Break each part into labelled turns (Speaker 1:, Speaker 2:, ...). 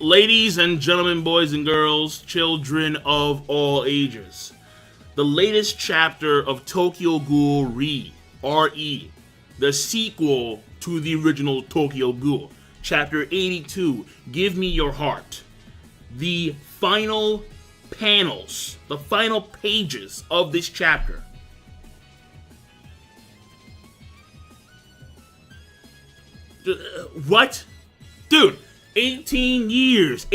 Speaker 1: Ladies and gentlemen, boys and girls, children of all ages, the latest chapter of Tokyo Ghoul Re, the sequel to the original Tokyo Ghoul, chapter 82, Give Me Your Heart. The final panels, the final pages of this chapter. What? Dude, 18 years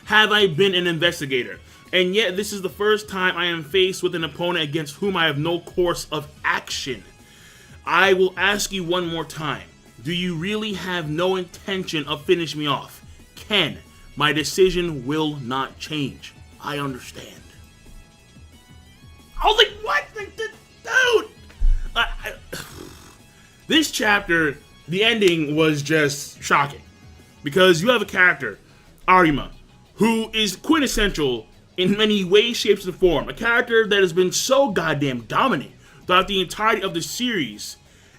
Speaker 1: have I been an investigator, and yet this is the first time I am faced with an opponent against whom I have no course of action. I will ask you one more time. Do you really have no intention of finishing me off? Ken, my decision will not change. I understand. I was like, what? Dude! This chapter, the ending was just shocking. Because you have a character, Arima, who is quintessential in many ways, shapes, and form. A character that has been so goddamn dominant throughout the entirety of the series.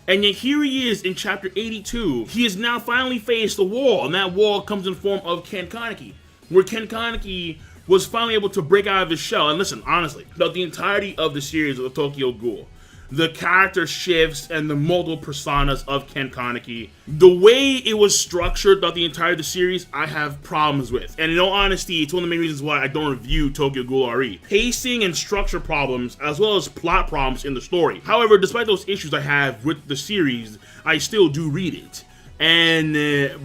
Speaker 1: And yet here he is in chapter 82. He has now finally faced the wall, and that wall comes in the form of Ken Kaneki, where Ken Kaneki was finally able to break out of his shell. And listen, honestly, throughout the entirety of the series of the Tokyo Ghoul, the character shifts and the multiple personas of Ken Kaneki, the way it was structured throughout the entire of the series, I have problems with. And in all honesty, it's one of the main reasons why I don't review Tokyo Ghoul Re. Pacing and structure problems, as well as plot problems in the story. However, despite those issues I have with the series, I still do read it. And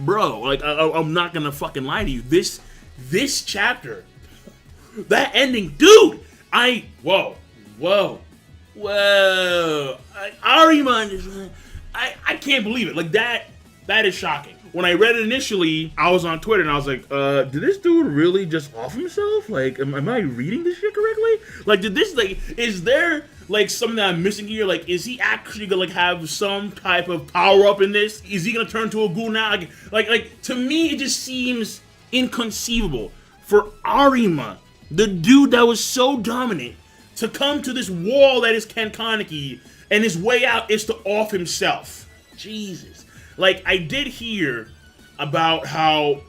Speaker 1: bro, like I'm not gonna fucking lie to you. This chapter, that ending, dude, whoa. Arima, I can't believe it. Like that is shocking. When I read it initially, I was on Twitter and I was like, did this dude really just off himself? Like, am I reading this shit correctly? Like, is there like something that I'm missing here? Like, is he actually gonna like have some type of power up in this? Is he gonna turn to a ghoul now? Like to me, it just seems inconceivable for Arima, the dude that was so dominant, to come to this wall that is Ken Kaneki, and his way out is to off himself. Jesus. Like, I did hear about how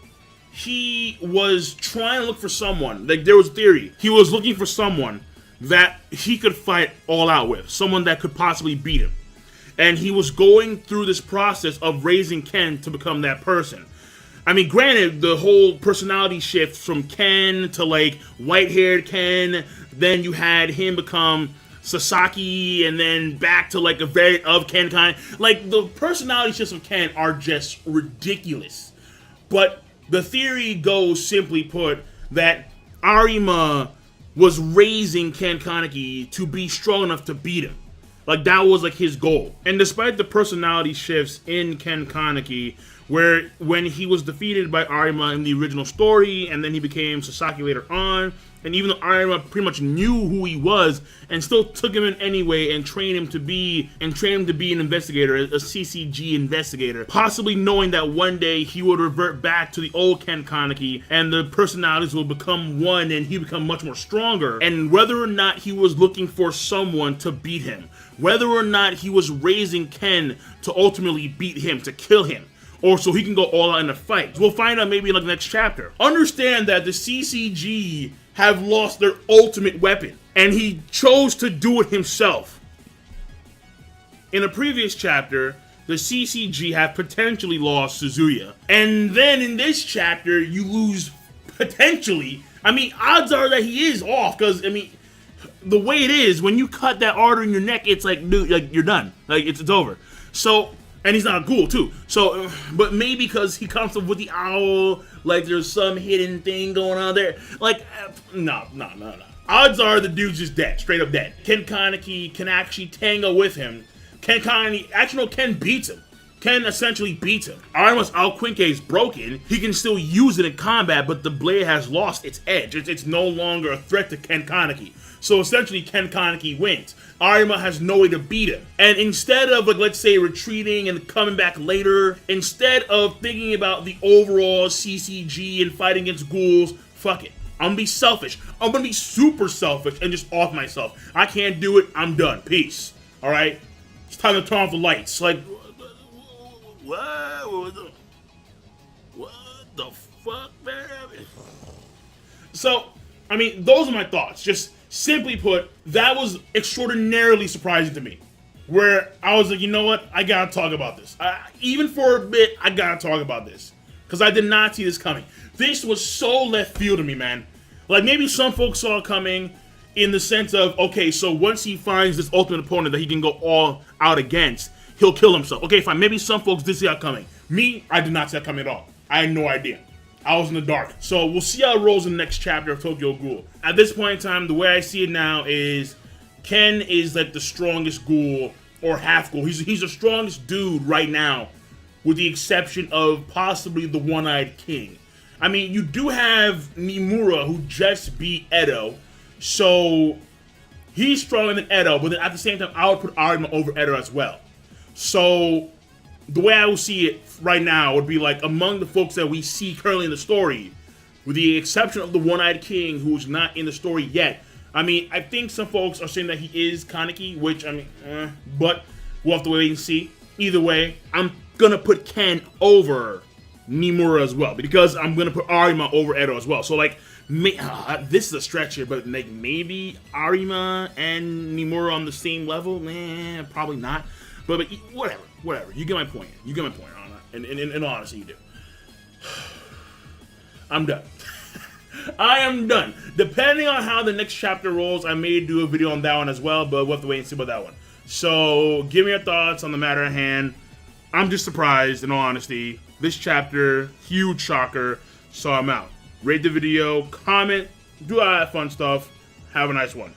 Speaker 1: he was trying to look for someone. Like, there was theory. He was looking for someone that he could fight all out with. Someone that could possibly beat him. And he was going through this process of raising Ken to become that person. I mean, granted, the whole personality shift from Ken to, like, white-haired Ken, then you had him become Sasaki, and then back to, like, a very of Ken kind. Like, the personality shifts of Ken are just ridiculous. But the theory goes, simply put, that Arima was raising Ken Kaneki to be strong enough to beat him. Like, that was, like, his goal. And despite the personality shifts in Ken Kaneki, where when he was defeated by Arima in the original story, and then he became Sasaki later on, and even though Arima pretty much knew who he was, and still took him in anyway and trained him to be an investigator, a CCG investigator, possibly knowing that one day he would revert back to the old Ken Kaneki, and the personalities will become one, and he become much more stronger. And whether or not he was looking for someone to beat him, whether or not he was raising Ken to ultimately beat him, to kill him, or so he can go all out in a fight. We'll find out maybe in the next chapter. Understand that the CCG have lost their ultimate weapon, and he chose to do it himself. In a previous chapter, the CCG have potentially lost Suzuya. And then in this chapter, you lose potentially. I mean, odds are that he is off, because, I mean, the way it is, when you cut that artery in your neck, it's like, dude, like, you're done. Like, it's over. So, and he's not a ghoul, too. So, but maybe because he comes up with the owl, like there's some hidden thing going on there. Like, no. Odds are the dude's just dead, straight up dead. Ken Kaneki can actually tango with him. Ken beats him. Ken essentially beats him. Arima's Alquinque is broken. He can still use it in combat, but the blade has lost its edge. It's no longer a threat to Ken Kaneki. So essentially, Ken Kaneki wins. Arima has no way to beat him. And instead of, like, let's say, retreating and coming back later, instead of thinking about the overall CCG and fighting against ghouls, fuck it. I'm gonna be selfish. I'm gonna be super selfish and just off myself. I can't do it. I'm done. Peace. All right? It's time to turn off the lights. Like, what the fuck, man? So, I mean, those are my thoughts. Just simply put, that was extraordinarily surprising to me. Where I was like, you know what? I gotta talk about this. Even for a bit, I gotta talk about this. Because I did not see this coming. This was so left field to me, man. Like, maybe some folks saw it coming in the sense of, okay, so once he finds this ultimate opponent that he can go all out against, he'll kill himself. Okay, fine. Maybe some folks did see that coming. Me, I did not see that coming at all. I had no idea. I was in the dark. So we'll see how it rolls in the next chapter of Tokyo Ghoul. At this point in time, the way I see it now is Ken is like the strongest ghoul or half ghoul. He's the strongest dude right now, with the exception of possibly the one-eyed king. I mean, you do have Nimura, who just beat Edo, so he's stronger than Edo, but then at the same time, I would put Arima over Edo as well. So the way I will see it right now would be like among the folks that we see currently in the story, with the exception of the one-eyed king, who's not in the story yet. I mean, I think some folks are saying that he is Kaneki, which, I mean, but we'll have to wait and see. Either way, I'm gonna put Ken over Nimura as well, because I'm gonna put Arima over Edo as well. So like, this is a stretch here, but like maybe Arima and Nimura on the same level? Nah, probably not. But whatever. You get my point. You get my point on that. In honesty, you do. I'm done. I am done. Depending on how the next chapter rolls, I may do a video on that one as well, but we'll have to wait and see about that one. So, give me your thoughts on the matter at hand. I'm just surprised, in all honesty. This chapter, huge shocker, so I'm out. Rate the video, comment, do all that fun stuff. Have a nice one.